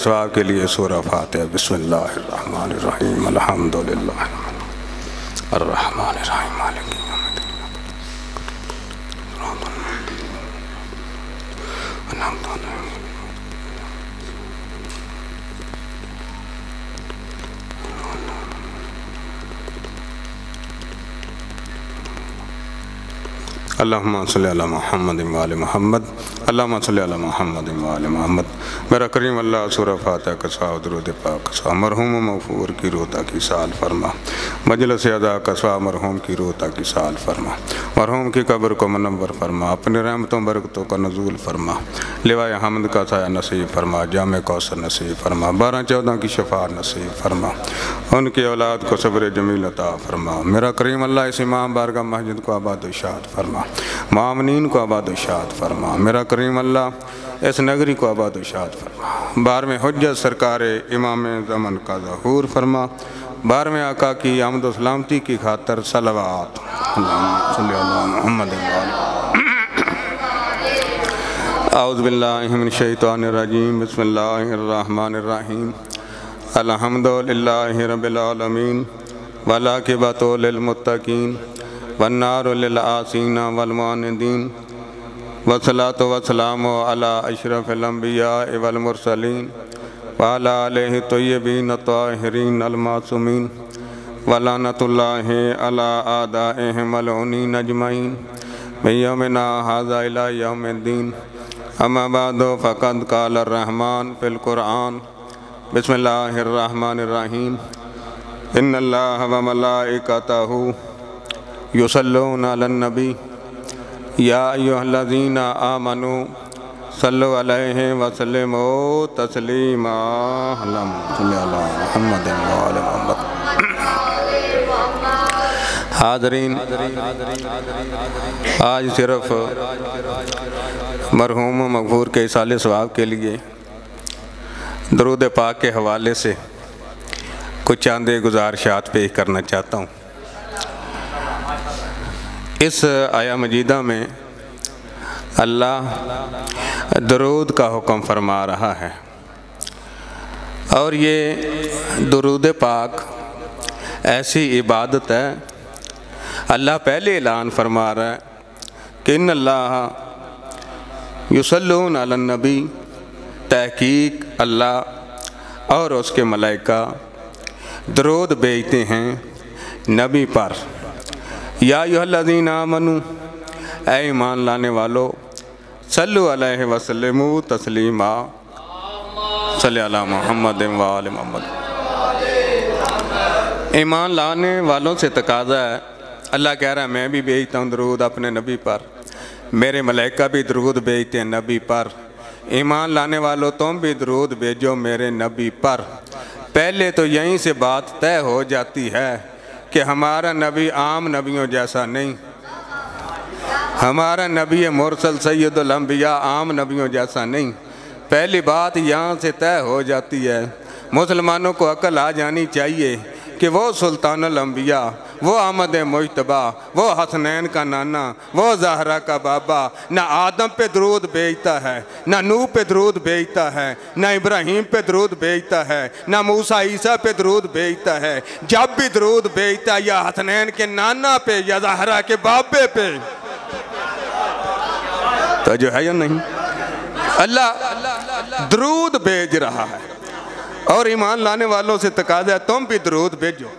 सवाब के लिए सूरह फातिहा। बिस्मिल्लाहिर्रहमानिर्रहीम अल्हम्दुलिल्लाह अर्रहमानिर्रहीम मालिकी यौमिद्दीन अल्लाहुम्मा सल्ली अला मुहम्मद व आले मुहम्मद अल्लाहुम्मा सल्ली अला मुहम्मद व आले मुहम्मद। मेरा करीम अल्लाह सूरह फातिहा का सवाब दुरूद पाक का सवाब मरहूम मग़फ़ूर की रूह तक साल फरमा। मजलिस अदा का सवाब मरहूम की रूह तक साल फरमा। मरहूम की कब्र को मुनव्वर फरमा। अपनी रहमतों बरकतों का नज़ूल फरमा। लिवाए हम्द का साया नसीब फरमा। जामे कौसर नसीब फरमा। 12-14 की शफ़ाअत नसीब फरमा। उनकी औलाद को सब्र जमील अता फरमा। मेरा करीम अल्लाह इस इमाम बारगाह मस्जिद को आबाद व शाद फरमा। मामनीन को आबाद व शाद फरमा। मेरा करीम अल्लाह इस नगरी को आबाद व शाद फरमा। 12वें हुज्जत सरकार इमाम ज़मन का ज़हूर फरमा। 12वें आका की आमद व सलामती की खातर सलवात औज़ु बिल्लाहि मिनश शैतानिर रजीम बिस्मिल्लाहिर रहमानिर रहीम अल्हम्दुलिल्लाहि रब्बिल आलमीन वल आक़िबतु लिल मुत्तक़ीन वन्नारु लिल आसीन वल मुअन्निदीन वस्सलातु वस्सलामु अला अशरफिल अंबिया वल मुरसलीन व अला आलिहि तय्यबीन ताहिरीन अल मासूमीन व लानतुल्लाहि अला आदाइहिम मलऊनीन अजमईन मिन यौमिना हाज़ा इला यौमिद्दीन। अम्मा बअदु फ़क़द क़ाल अर्रहमान फ़िल क़ुरआन बिस्मिल्लाहिर रहमानिर रहीम इन्नल्लाह व मलाइकतहु युसल्लूना अलन नबी या अय्युहल्लज़ीना आमनू सल्लु अलैहि व सल्लिमू तस्लीमा। अल्लाहुम्मा सल्लि अला मुहम्मद व आले मुहम्मद। हाज़रीन, आज सिर्फ़ मरहूम मग़फ़ूर के इसाले सवाब के लिए दरूद पाक के हवाले से कुछ चंद गुज़ारिशात पेश करना चाहता हूँ। इस आया मजीदा में अल्लाह दरूद का हुक्म फरमा रहा है और ये दरूद पाक ऐसी इबादत है, अल्लाह पहले ऐलान फरमा रहा है कि इन्नल्लाह युसल्लूना अलन नबी, तहकीक अल्लाह और उसके मलाइका दरूद भेजते हैं नबी पर। या अय्युहल्लज़ीना आमनू, ऐ ईमान लाने वालों, सल्लु अलैहि व सल्लिमू तस्लीमा। सल्ली अला मुहम्मद व आले मुहम्मद। ईमान लाने वालों से तकाज़ा है, अल्लाह कह रहा है मैं भी भेजता हूँ दरूद अपने नबी पर, मेरे मलाइका भी दरूद भेजते हैं नबी पर। ईमान लाने वालों तुम भी दरूद भेजो मेरे नबी पर। पहले तो यहीं से बात तय हो जाती है कि हमारा नबी आम नबियों जैसा नहीं, हमारा नबी मुरसल सैयदुल अंबिया आम नबियों जैसा नहीं। पहली बात यहाँ से तय हो जाती है। मुसलमानों को अकल आ जानी चाहिए कि वो सुल्तानुल अंबिया, वो अहमद मुज्तबा, वो हसनैन का नाना, वो ज़हरा का बाबा ना आदम पे दरूद भेजता है, ना नूह पे दरूद भेजता है, ना इब्राहीम पे दरूद भेजता है, ना मूसा ईसा पे दरूद भेजता है। जब भी दरूद भेजता है या हसनैन के नाना पे या ज़हरा के बाबे पे, तो जो है या नहीं, अल्लाह दरूद भेज रहा है। और ईमान लाने वालों से तकाज़ा है तुम भी दरूद भेजो।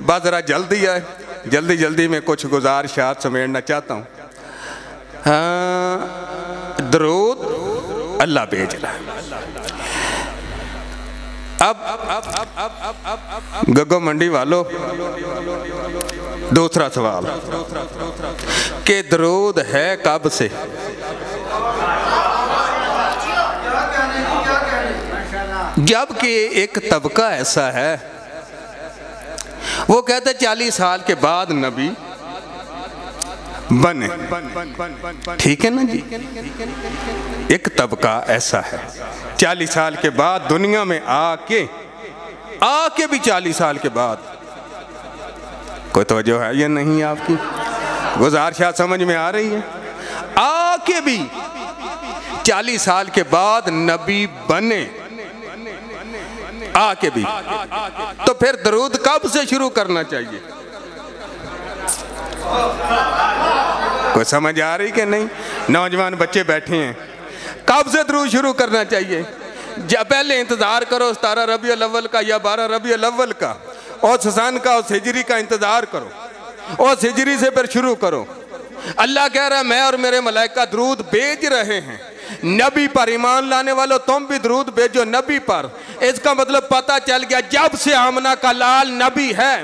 बस ज़रा जल्दी है, जल्दी जल्दी में कुछ गुज़ारिशात समेटना चाहता हूँ। दरूद अल्लाह भेज रहा है। अब गग्गो मंडी वालों, दूसरा सवाल कि दरूद है कब से? जबकि एक तबका ऐसा है वो कहते 40 साल के बाद नबी बने। ठीक है ना जी? एक तबका ऐसा है 40 साल के बाद दुनिया में आके भी 40 साल के बाद। कोई तवज्जो है या नहीं आपकी? गुज़ारिश समझ में आ रही है? आके भी 40 साल के बाद नबी बने। आके भी। तो फिर दरूद कब से शुरू करना चाहिए? कोई समझ आ रही कि नहीं? नौजवान बच्चे बैठे हैं, कब से दरूद शुरू करना चाहिए? जब पहले इंतज़ार करो 17 रबीउल अव्वल का या 12 रबीउल अव्वल का, और सन का और हिजरी का इंतज़ार करो, और हिजरी से फिर शुरू करो। अल्लाह कह रहा है मैं और मेरे मलाइका दरूद भेज रहे हैं नबी पर। ईमान लाने वालों तुम भी दरूद भेजो नबी पर। इसका मतलब पता चल गया जब से आमना का लाल नबी है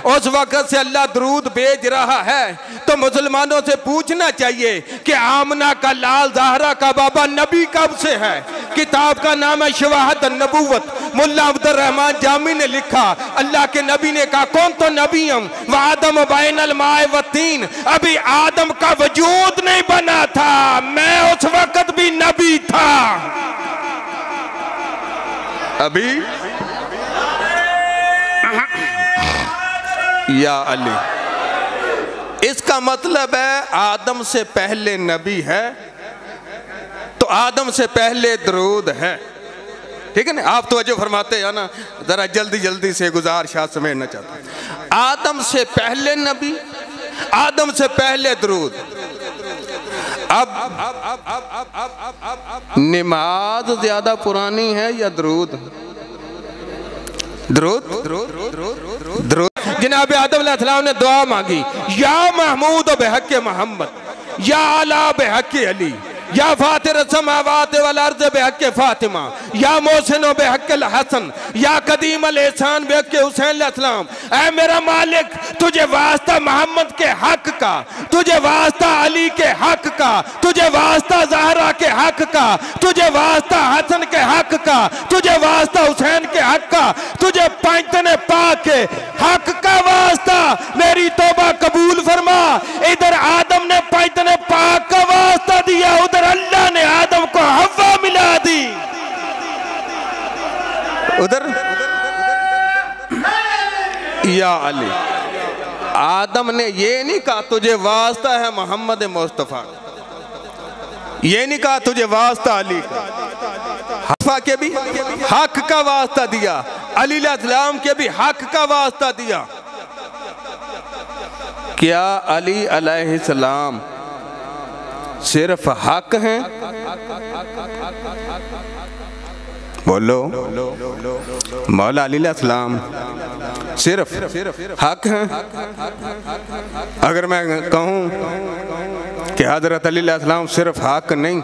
उस वक्त से अल्लाह दरूद भेज रहा है। तो मुसलमानों से पूछना चाहिए कि आमना का लाल ज़हरा का बाबा नबी कब से है? किताब का नाम है शवाहत नबूवत। मुल्ला अब्दुर रहमान जामी ने लिखा, अल्लाह के नबी ने कहा कौन तो नबी हम व आदम बैनल माए व तीन। अभी आदम का वजूद नहीं बना था, मैं उस वक्त भी नबी था। अभी या अली, इसका मतलब है आदम से पहले नबी है तो आदम से पहले दरूद है। ठीक है ना? आप तो फरमाते हैं ना, जरा जल्दी जल्दी से गुजारिश समेटना चाहता। आदम से पहले नबी, आदम से पहले दरूद। अब नमाज ज्यादा पुरानी है या दरूद? दरूद। जनाब आदम अलैहिस्सलाम ने दुआ मांगी, या महमूद बेहक मोहम्मद, या आला बेहक अली, या फातिर समावात वल अर्ज़ बेहक फातिमा, या मोहसिन बेहक हसन, या कदीम अल एहसान बेहक हुसैन अलैहिस्सलाम। ऐ मेरा मालिक, तुझे वास्ता मोहम्मद के हक का, तुझे वास्ता अली के हक का, तुझे वास्ता ज़हरा के हक का, तुझे वास्ता हसन के हक का, तुझे वास्ता हुसैन के हक का, तुझे पैंतने पाक के हक का वास्ता मेरी तौबा कबूल फरमा। इधर आदम ने पैंतने पाक का वास्ता दिया, उधर अल्लाह ने आदम को हवा मिला दी। उधर या अली, आदम ने ये नहीं कहा तुझे वास्ता है मोहम्मद मुस्तफ़ा, ये नहीं कहा तुझे वास्ता अली का। हफ़ा के भी हक का वास्ता दिया, अली अलैहिस्सलाम के भी हक का वास्ता दिया। क्या अली अलैहिस्सलाम सिर्फ हक हैं? बोलो, मौला अली अलैहिस्सलाम सिर्फ हक हैं? अगर मैं कहूँ कि हज़रत अली अलैहिस्सलाम सिर्फ हक नहीं,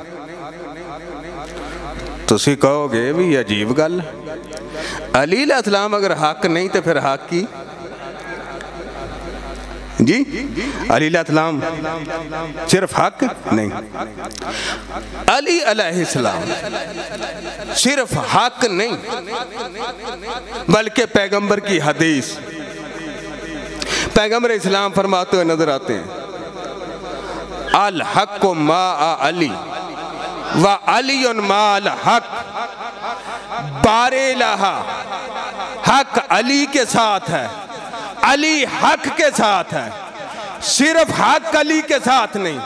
तुसी कहोगे भी अजीब गल। अली अलैहिस्सलाम अगर हक नहीं तो फिर हक की जी? अली अलैहिस्सलाम सिर्फ हक नहीं, अली अलैहिस्सलाम सिर्फ हक नहीं बल्कि पैगंबर की हदीस, पैगंबर इस्लाम फरमाते हुए नजर आते हैं, अल हक मा अली व अली माल हक। बारे लहा, हक अली के साथ है, अली हक के साथ है, सिर्फ हक अली के साथ नहीं।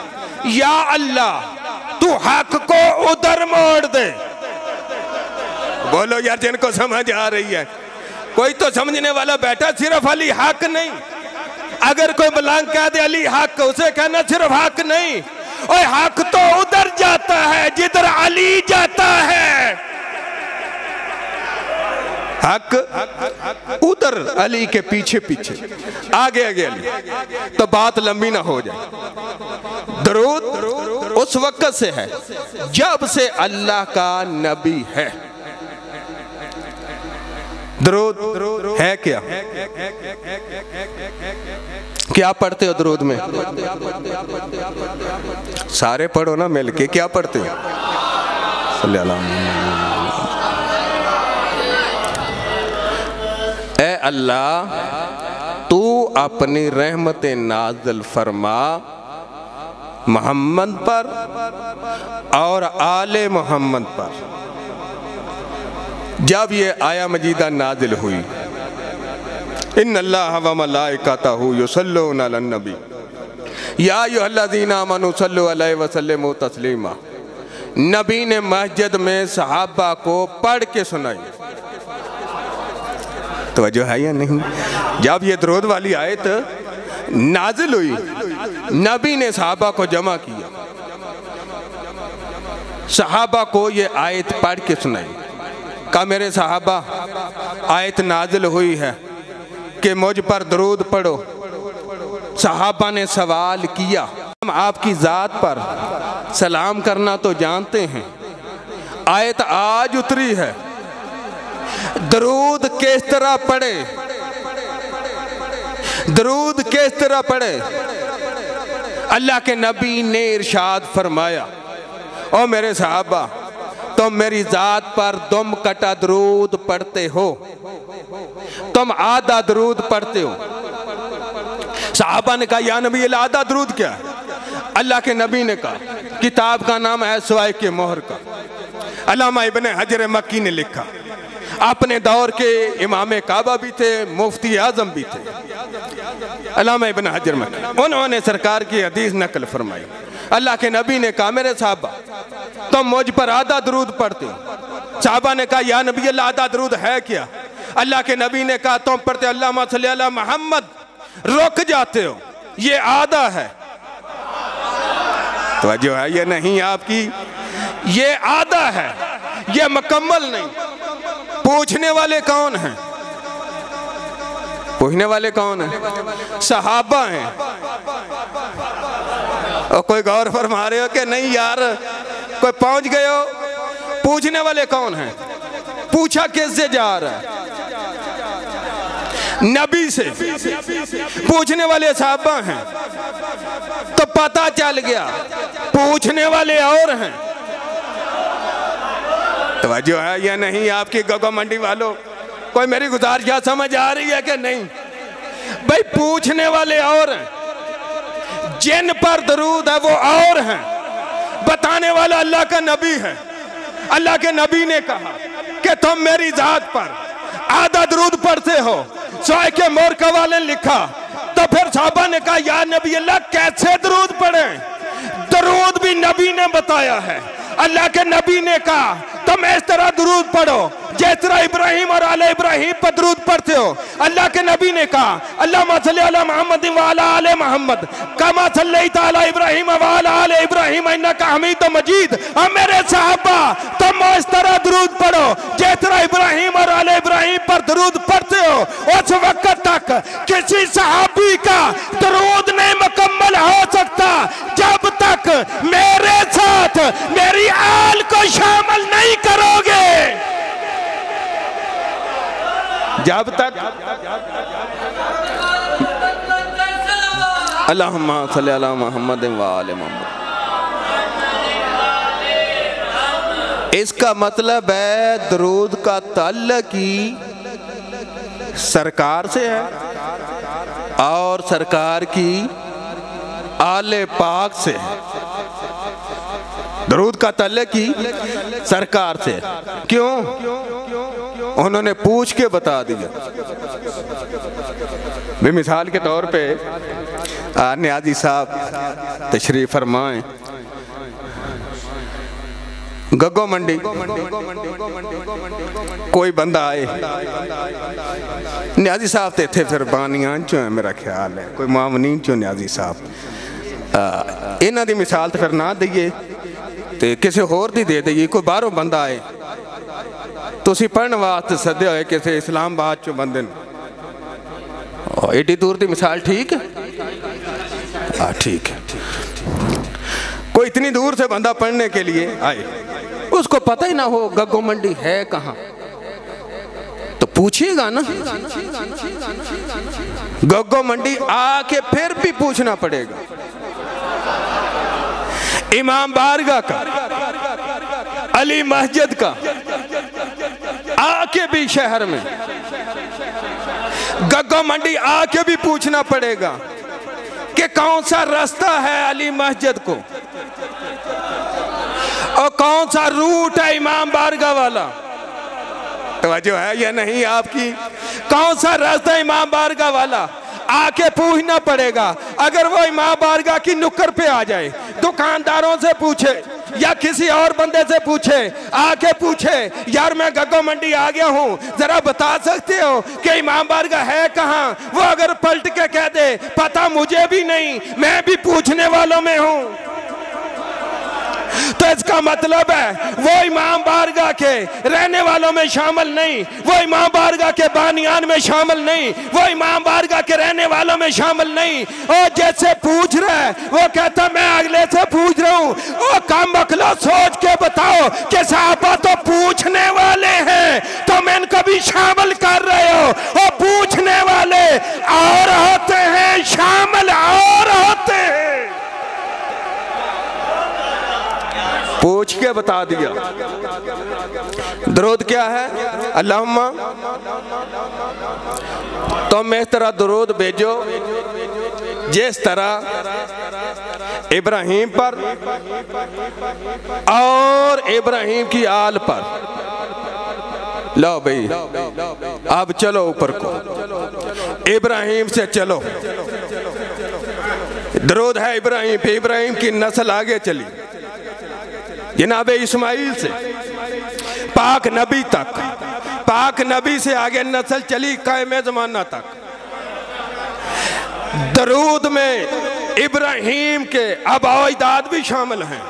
या अल्लाह तू हक को उधर मोड़ दे। बोलो यार, जिनको समझ आ रही है, कोई तो समझने वाला बैठा। सिर्फ अली हक नहीं, अगर कोई मलांग कह दे अली हक, उसे कहना सिर्फ हक नहीं, और हक तो उधर जाता है जिधर अली जाता है। हक उधर अली के पीछे पीछे, आगे आगे अली, तो बात लंबी ना हो जाए। दरूद उस वक्त से है जब से अल्लाह का नबी है। दरूद है क्या? क्या पढ़ते हो दरूद में? सारे पढ़ो ना मिलके। क्या पढ़ते हो? ऐ अल्लाह तू अपनी रहमत नाज़िल फरमा मोहम्मद पर और आले मोहम्मद पर। जब ये आया मजीदा नाजिल हुई, इन्नल्लाह व मलाइकतहु युसल्लूना अलन नबी या अय्युहल्लज़ीना आमनू सल्लु अलैहि व सल्लिमू तस्लीमा। नबी ने मस्जिद में सहाबा को पढ़ के सुनाई। तो वजह है या नहीं? जब ये दरूद वाली आयत नाजिल हुई, नबी ने सहाबा को जमा किया, सहाबा को ये आयत पढ़ के सुनाई। कहा मेरे सहाबा, आयत नाजिल हुई है कि मुझ पर दरूद पढ़ो। सहाबा ने सवाल किया, हम आपकी ज़ात पर सलाम करना तो जानते हैं, आयत आज उतरी है, दरूद किस तरह पढ़े, दरूद किस तरह पढ़े? अल्लाह के नबी ने इरशाद फरमाया, ओ मेरे सहाबा, तुम मेरी ज़ात पर दुम कटा दरूद पढ़ते हो, तुम आधा दरूद पढ़ते हो। सहाबा ने कहा या नबी अल्लाह, आधा दरूद क्या है? अल्लाह के नबी ने कहा किताब का नाम है सवाए के मोहर का। अल्लामा इब्ने हजर मक्की ने लिखा, अपने दौर के इमाम काबा भी थे, मुफ्ती आजम भी थे, अल्लामा इब्ने हजर मक्की। उन्होंने सरकार की हदीस नकल फरमाई। अल्लाह के नबी ने कहा मेरे साहबा, तुम मुझ पर आधा दरूद पढ़ते हो। साहबा ने कहा या नबी अल्लाह, आधा दरूद है क्या? अल्लाह के नबी ने कहा तुम पढ़ते अल्लाहुम्मा सल्ली अला मोहम्मद, रुक जाते हो, ये आधा है। तो जो है ये नहीं आपकी, ये आधा है, ये मुकम्मल नहीं। पूछने वाले कौन हैं? पूछने वाले कौन हैं? सहाबा हैं। और कोई गौर फरमा रहे हो कि नहीं यार, कोई पहुंच गए हो? पूछने वाले कौन हैं? पूछा किससे जा रहा है? नबी से। पूछने वाले सहाबा हैं, तो पता चल गया पूछने वाले और हैं। तो जो है या नहीं आपकी गगो मंडी वालों, कोई मेरी गुजारिश समझ आ रही है कि नहीं? भाई पूछने वाले और हैं, जिन पर दरूद है वो और हैं, बताने वाला अल्लाह का नबी है। अल्लाह के नबी ने कहा कि तुम मेरी जात पर आधा दरूद पढ़ते हो, सवाए के मोहर का वाले लिखा। तो फिर साहबा ने कहा या नबी अल्लाह, कैसे दरूद पढ़े? दरूद भी नबी ने बताया है। अल्लाह के नबी ने कहा तुम इस तरह दरूद पढ़ो जिस तरह इब्राहिम और आले इब्राहिम पर दरूद पढ़ते हो। अल्लाह के नबी ने कहा अल्लाहुम्मा सल्ली अला मोहम्मद व अला आले मोहम्मद कमा सल्लैता अला इब्राहिम व अला आले इब्राहिम इन्नका हमीदुम मजीद। और मेरे सहाबा, तुम इस तरह दरूद पढ़ो जिस तरह इब्राहिम और आले इब्राहिम पर दरूद पढ़ते हो। उस वक्त तक किसी सहाबी का दरूद नहीं मुकम्मल हो सकता जब तक मेरे साथ मेरी आल को शामिल नहीं करोगे, जब तक अल्लाहुम्मा सल्ली अला मोहम्मद व आले मोहम्मद। इसका मतलब है दरूद का ताल्लुक ही सरकार से है और सरकार की आले पाक से है। दरूद का ताल्लुक ही सरकार से है। क्यों? उन्होंने पूछ के बता दिया। भी मिसाल के तौर पे न्याजी साहब तशरीफ फरमाएं, गग्गो मंडी कोई बंदा आए, न्याजी साहब तो इतने फिर बानियां चो है, मेरा ख्याल है कोई मामनीन चो न्याजी साहब, इन्हां दी मिसाल तो फिर ना दईए तो किसी होर दी दे दईए। कोई बाहरों बंदा आए, तुसी पढ़ने वास्ते सदे होए किसी इस्लामाबाद चो बंदे ने, एडी दूर की मिसाल ठीक है? हाँ ठीक है। कोई इतनी दूर से बंदा पढ़ने के लिए आए, उसको पता ही ना हो गग्गो मंडी है कहाँ, तो पूछिएगा ना। गग्गो मंडी आके फिर भी पूछना पड़ेगा। इमाम बारगाह का, अली मस्जिद का, आके भी शहर में गग्गो मंडी आके भी पूछना पड़ेगा कि कौन सा रास्ता है अली मस्जिद को और कौन सा रूट है इमाम बारगाह वाला। तवज्जो है या नहीं आपकी? कौन सा रास्ता इमाम बारगाह वाला आके पूछना पड़ेगा। अगर वो इमाम बारगाह की नुक्कड़ पे आ जाए, दुकानदारों से पूछे या किसी और बंदे से पूछे, आके पूछे यार मैं गग्गो मंडी आ गया हूं, जरा बता सकते हो कि इमाम बारगाह है कहां? वो अगर पलट के कह दे पता मुझे भी नहीं, मैं भी पूछने वालों में हूं, तो इसका मतलब है वो इमाम बारगाह के रहने वालों में शामिल नहीं, वो इमाम बारगाह के बानियान में शामिल नहीं, वो इमाम बारगाह के रहने वालों में शामिल नहीं। और जैसे पूछ रहा है वो कहता मैं अगले से पूछ रहा हूं। ओ कम अकलो, सोच के बताओ कि सहाबा तो पूछने वाले हैं, तो मैं इनको भी शामिल कर रहे हो। और पूछने वाले और होते हैं, शामिल और होते हैं। पूछ के बता दिया। दरूद क्या है? अल्लाहुम्मा तुम इस तरह दरूद भेजो जिस तरह इब्राहिम पर और इब्राहिम की आल पर। लो भाई अब चलो ऊपर को, इब्राहिम से चलो। दरूद है इब्राहिम पे, इब्राहिम की नस्ल आगे चली जनाब इस्माइल से पाक नबी तक, पाक नबी से आगे नस्ल चली कायम ज़माना तक। दरूद में इब्राहिम के आबाओ अजदाद भी शामिल हैं,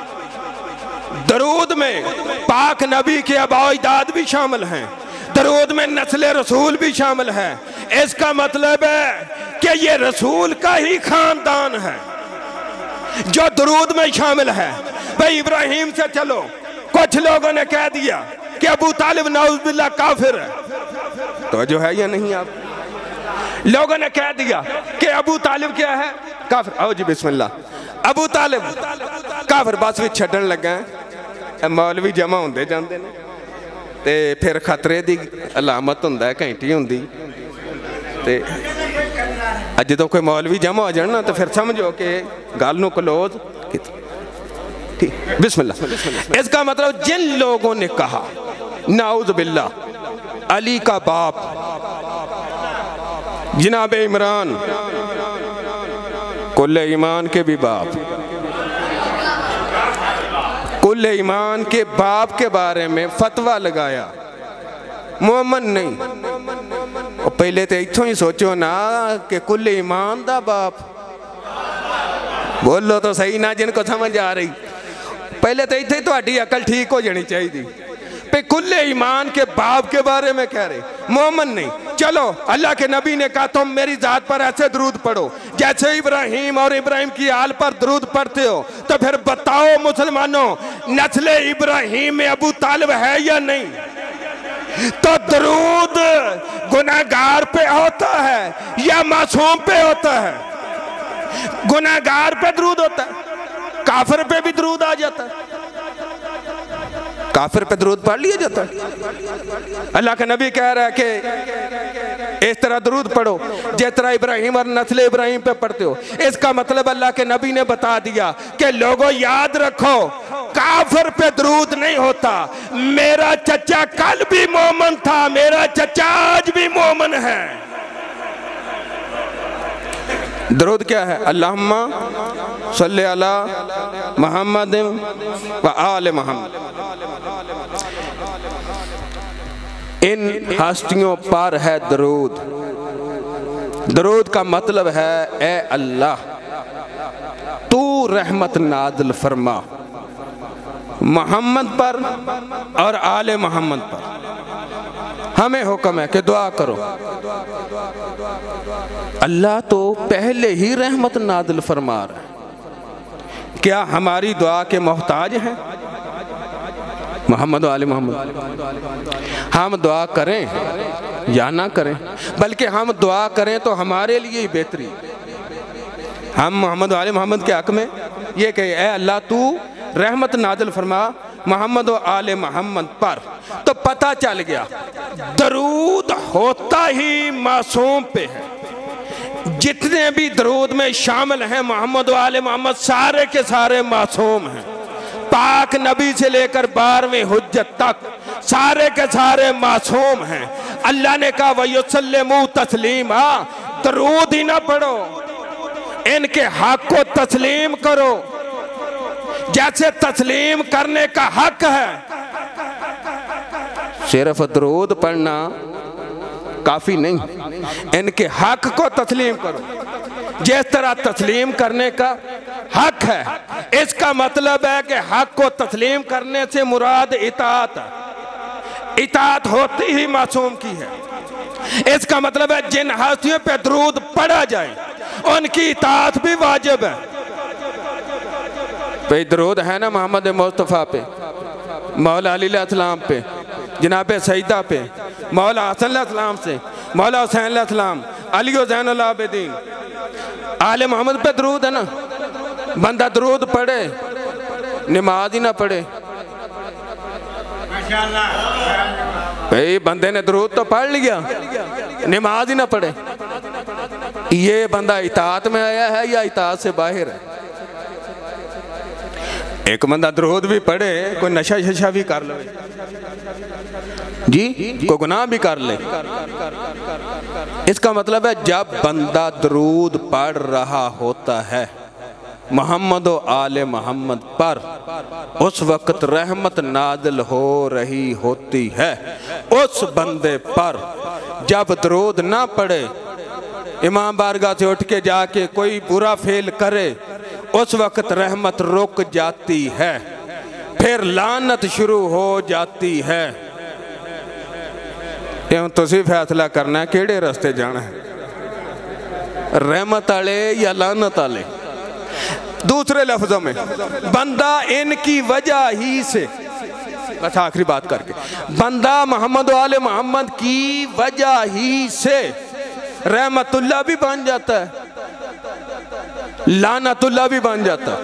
दरूद में पाक नबी के आबाओ अजदाद भी शामिल हैं, दरूद में नस्ल रसूल भी शामिल है। इसका मतलब है कि ये रसूल का ही खानदान है जो दरूद में शामिल है। भाई इब्राहिम से चलो, कुछ लोगों ने कह दिया कि अबू तालिब नाउज़ुबिल्लाह काफिर है, तो जो है या नहीं? आप लोगों ने कह दिया कि अबू तालिब क्या है? काफिर। आओ जी बिस्मिल्लाह। अबू तालिब काफिर, बस भी छड्डन लगा मौलवी जमा होंदे जांदे ने ते फिर खतरे दी अलामत हुंदा है, घंटी हुंदी ते अज तो कोई मौलवी जमा हो जाना तो फिर समझो कि गल नूं क्लोज ठीक। बिस्मिल्लाह। इसका मतलब जिन लोगों ने कहा नाउज़ बिल्लाह अली का बाप जनाब इमरान कुल्ले ईमान के भी बाप, कुल्ले ईमान के बाप के बारे में फतवा लगाया, मोहम्मद नहीं। और पहले तो इत्थों ही सोचो ना कि कुल्ले ईमान दा बाप, बोलो तो सही ना जिनको समझ आ रही। पहले तो इतने थोड़ी अकल ठीक हो जानी चाहिए पे कुल्ले ईमान के बाप के बारे में कह रहे, मोहम्मद नहीं। चलो अल्लाह के नबी ने कहा तुम मेरी जात पर ऐसे दरूद पढ़ो जैसे इब्राहिम और इब्राहिम की आल पर दरूद पढ़ते हो, तो फिर बताओ मुसलमानों नस्ल इब्राहिम में अबू तालिब है या नहीं? तो दरूद गुनाहगार पे होता है या मासूम पे होता है? गुनाहगार पे दरूद होता है, काफिर पे भी दरूद आ जाता है, काफिर पे दरूद पढ़ लिया जाता है। अल्लाह का नबी कह रहा है कि इस तरह दरूद पढ़ो जिस तरह इब्राहिम और नस्ल इब्राहिम पे पढ़ते हो। इसका मतलब अल्लाह के नबी ने बता दिया कि लोगों याद रखो काफिर पे दरूद नहीं होता। मेरा चचा कल भी मोमन था, मेरा चचा आज भी मोमन है। दरूद क्या है? अल्लाहुम्मा सल्ली अला मुहम्मद व आले मुहम्मद। इन हस्तियों पर है दरूद। दरूद का मतलब है ए अल्लाह तू रहमत नाज़िल फरमा मोहम्मद पर और आले मोहम्मद पर। हमें हुक्म है कि दुआ करो। अल्लाह तो पहले ही रहमत नाज़िल फरमा रहा है, क्या हमारी दुआ के मोहताज हैं? मोहम्मद आले मोहम्मद। हम दुआ करें या ना करें, बल्कि हम दुआ करें तो हमारे लिए ही बेहतरी। हम मोहम्मद आले मोहम्मद के हक में ये कहे ए अल्लाह तू रहमत नाज़िल फरमा मोहम्मद व आले मोहम्मद पर, तो पता चल गया दरूद होता ही मासूम पे है। जितने भी दरूद में शामिल हैं मोहम्मद व आले मोहम्मद सारे के सारे मासूम हैं। पाक नबी से लेकर 12वीं हुज्जत तक सारे के सारे मासूम हैं। अल्लाह ने कहा वयुसल्लिमू तस्लीमा, दरूद ही ना पढ़ो, इनके हक को तस्लीम करो। जैसे तस्लीम करने का हक है, सिर्फ दरूद पढ़ना काफी नहीं, इनके हक को तस्लीम करो जिस तरह तस्लीम करने का हक है। इसका मतलब है कि हक को तस्लीम करने से मुराद इताअत, इताअत होती ही मासूम की है। इसका मतलब है जिन हस्तियों पे दरूद पढ़ा जाए उनकी इताअत भी वाजिब है। भाई दरूद है ना मोहम्मद मुस्तफ़ा पे, मौला अली अलैहिस्सलाम पे, जनाब सईदा पे, मौला हसन अलैहिस्सलाम से, मौला हुसैन अलैहिस्सलाम, अली ज़ैनुल आबिदीन, आले मोहम्मद पे दरूद है ना। बंदा दरूद पढ़े नमाज ही ना पढ़े, भाई बंदे ने दरूद तो पढ़ लिया नमाज ही ना पढ़े, ये बंदा इताअत में आया है या इताअत से बाहर है। एक बंदा दरूद भी पढ़े, कोई नशा शशा भी कर ले जी, कोई गुनाह भी कर ले, इसका मतलब है जब बंदा दरूद पढ़ रहा होता है मोहम्मद व आले मोहम्मद पर, उस वक्त रहमत नाज़िल हो रही होती है। उस बंदे पर जब दरूद ना पढ़े, इमाम बारगाह से उठ के जाके कोई बुरा फेल करे, उस वक्त रहमत रुक जाती है, फिर लानत शुरू हो जाती है। तुसी फैसला करना है केड़े रास्ते जाना है, रहमत आले या लानत आले। दूसरे लफ्जों में बंदा इनकी वजह ही से, बस आखिरी बात करके, बंदा मोहम्मद आले मोहम्मद की वजह ही से रहमतुल्लाह भी बन जाता है, लानतुल्लाह भी बन जाता है।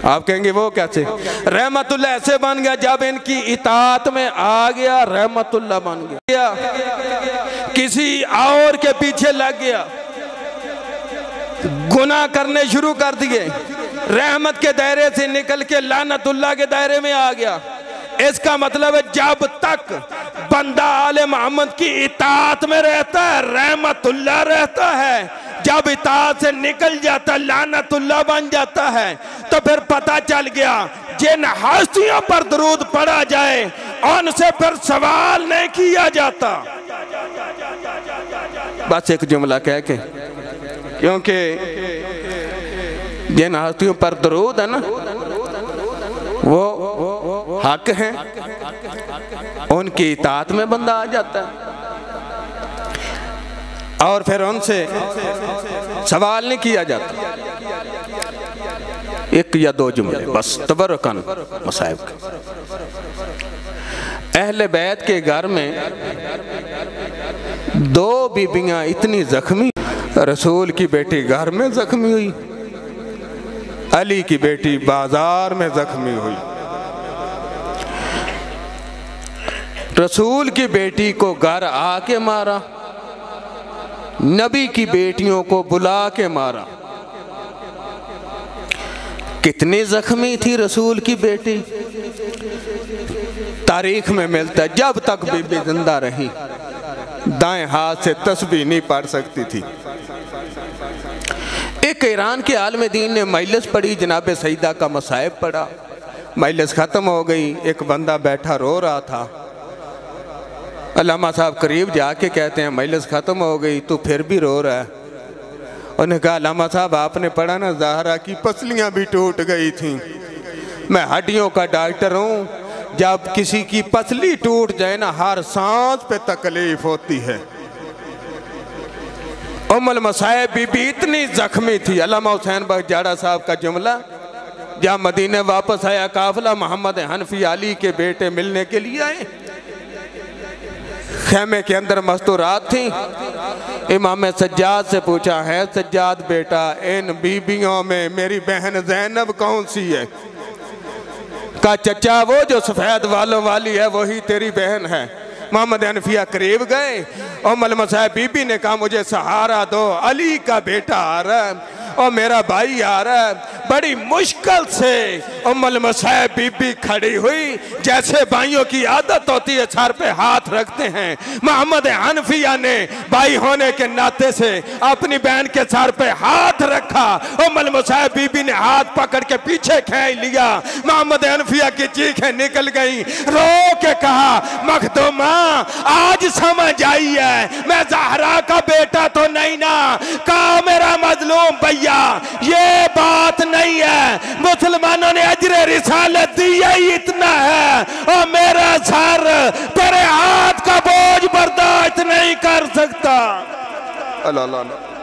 आप कहेंगे वो कैसे? रहमतुल्लाह ऐसे बन गया जब इनकी इताअत में आ गया, रहमतुल्लाह बन गया। किसी और के पीछे लग गया, गुनाह करने शुरू कर दिए, रहमत के दायरे से निकल के लानतुल्लाह के दायरे में आ गया। इसका मतलब है जब तक बंदा आले मोहम्मद की इताअत में रहता है रहमतुल्लाह रहता है, जब इताअत से निकल जाता लानतुल्लाह बन जाता है। तो फिर पता चल गया जिन हस्तियों पर दरूद पढ़ा जाए उनसे फिर सवाल नहीं किया जाता। बस एक जुमला कह के, क्योंकि जिन हस्तियों पर दरूद है ना वो हक है, उनकी इताअत में बंदा आ जाता है और फिर उनसे सवाल नहीं किया जाता। एक या दो जुमले बस तबरुकन मसाइब के। अहले बैत के घर में दो बीबियां इतनी जख्मी, रसूल की बेटी घर में जख्मी हुई, अली की बेटी बाजार में जख्मी हुई। रसूल की बेटी को घर आके मारा, नबी की बेटियों को बुला के मारा। कितनी जख्मी थी रसूल की बेटी, तारीख में मिलता है जब तक बीबी जिंदा रही दाएं हाथ से तस्बीह नहीं पढ़ सकती थी। एक ईरान के आलम दीन ने मजलिस पढ़ी, जनाब सईदा का मसाइब पढ़ा, मजलिस ख़त्म हो गई। एक बंदा बैठा रो रहा था, अल्लामा साहब करीब जाके कहते हैं मजलिस ख़त्म हो गई, तू फिर भी रो रहा है। उन्होंने कहा अल्लामा साहब आपने पढ़ा ना ज़हरा की पसलियाँ भी टूट गई थी, मैं हड्डियों का डॉक्टर हूँ, जब किसी की पसली टूट जाए ना हर सांस पे तकलीफ होती है। उम्मुल मसाइब बीबी इतनी जख्मी थी। अल्लामा हुसैन बख्तियार साहब का जुमला, जब मदीने वापस आया काफिला, मोहम्मद हनफी अली के बेटे मिलने के लिए आए, खेमे के अंदर मस्तूरात थी। इमाम सज्जाद से पूछा है सज्जाद बेटा इन बीबियों में मेरी बहन ज़ैनब कौन सी है? का चचा वो जो सफ़ेद वालों वाली है वही तेरी बहन है। मोहम्मद हनफिया करीब गए, उम्मुल मसाइब बीबी ने कहा मुझे सहारा दो, अली का बेटा आ रहा है और मेरा भाई आ रहा है। बड़ी मुश्किल से उम्मुल मुसैब बीबी खड़ी हुई। जैसे भाइयों की आदत होती है सर पे हाथ रखते हैं, मोहम्मद हनफिया ने भाई होने के नाते से अपनी बहन के सर पे हाथ रखा। उम्मुल मुसैब बीबी ने हाथ पकड़ के पीछे खींच लिया। मोहम्मद हनफिया की चीखें निकल गई। रो के कहा, मखदूमा आज समझ आई है मैं ज़हरा का बेटा तो नहीं ना। कहा मेरा मजलूम भैया ये बात नहीं है, मुसलमानों ने अजरे रिसालत दिया ही इतना है और मेरा सर तेरे हाथ का बोझ बर्दाश्त नहीं कर सकता। अल्लाह अल्लाह